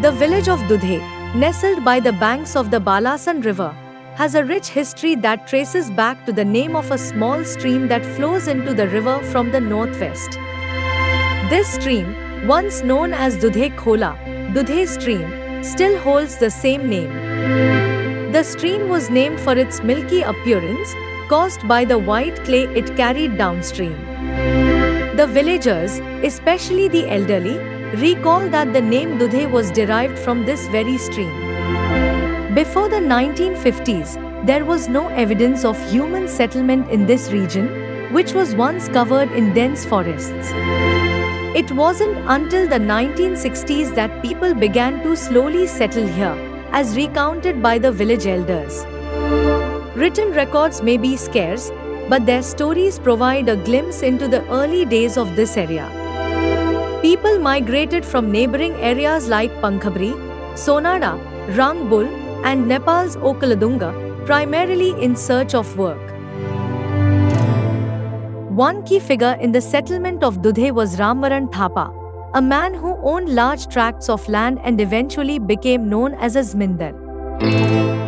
The village of Dudhe, nestled by the banks of the Balasan River, has a rich history that traces back to the name of a small stream that flows into the river from the northwest. This stream, once known as Dudhe Khola, Dudhe stream, still holds the same name. The stream was named for its milky appearance, caused by the white clay it carried downstream. The villagers, especially the elderly, recall that the name Dudhe was derived from this very stream. Before the 1950s, there was no evidence of human settlement in this region, which was once covered in dense forests. It wasn't until the 1960s that people began to slowly settle here, as recounted by the village elders. Written records may be scarce, but their stories provide a glimpse into the early days of this area. People migrated from neighboring areas like Pankhabri, Sonada, Rangbul, and Nepal's Okaladunga, primarily in search of work. One key figure in the settlement of Dudhe was Ramvaran Thapa, a man who owned large tracts of land and eventually became known as a Zmindar.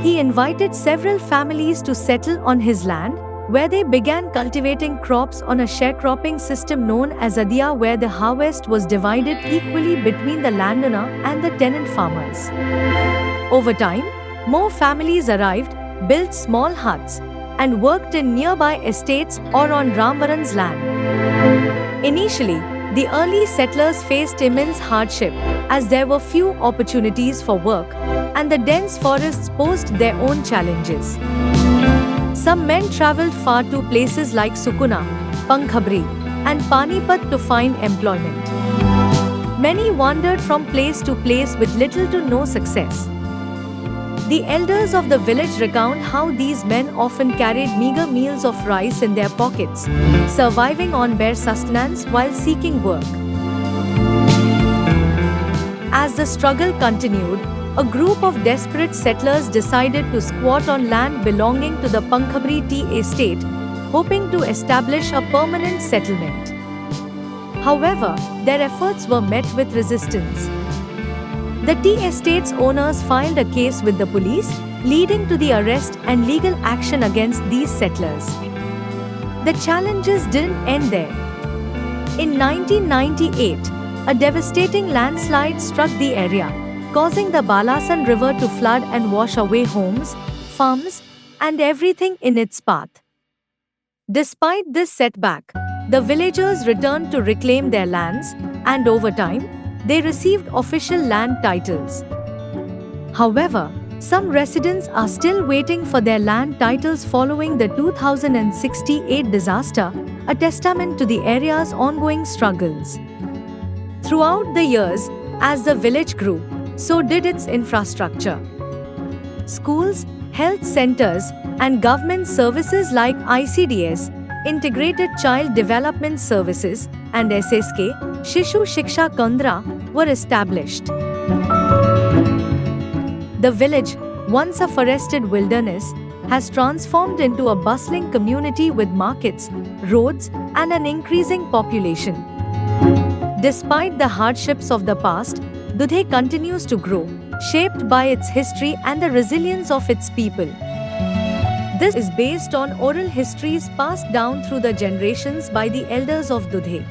He invited several families to settle on his land, where they began cultivating crops on a sharecropping system known as Adiya, where the harvest was divided equally between the landowner and the tenant farmers. Over time, more families arrived, built small huts, and worked in nearby estates or on Ramvaran's land. Initially, the early settlers faced immense hardship, as there were few opportunities for work, and the dense forests posed their own challenges. Some men travelled far to places like Sukuna, Pankhabri, and Panipat to find employment. Many wandered from place to place with little to no success. The elders of the village recount how these men often carried meager meals of rice in their pockets, surviving on bare sustenance while seeking work. As the struggle continued, a group of desperate settlers decided to squat on land belonging to the Pankhabri tea estate, hoping to establish a permanent settlement. However, their efforts were met with resistance. The tea estate's owners filed a case with the police, leading to the arrest and legal action against these settlers. The challenges didn't end there. In 1998, a devastating landslide struck the area, causing the Balasan River to flood and wash away homes, farms, and everything in its path. Despite this setback, the villagers returned to reclaim their lands, and over time, they received official land titles. However, some residents are still waiting for their land titles following the 2068 disaster, a testament to the area's ongoing struggles. Throughout the years, as the village grew, so did its infrastructure. Schools, health centers, and government services like ICDS, Integrated Child Development Services, and SSK, Shishu Shiksha Kandra, were established. The village, once a forested wilderness, has transformed into a bustling community with markets, roads, and an increasing population. Despite the hardships of the past, Dudhe continues to grow, shaped by its history and the resilience of its people. This is based on oral histories passed down through the generations by the elders of Dudhe.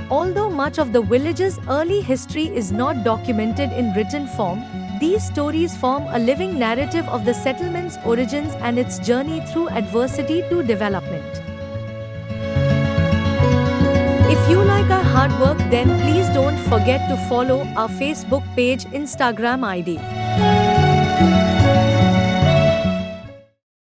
Although much of the village's early history is not documented in written form, these stories form a living narrative of the settlement's origins and its journey through adversity to development. If you like our hard work, then please don't forget to follow our Facebook page, Instagram ID.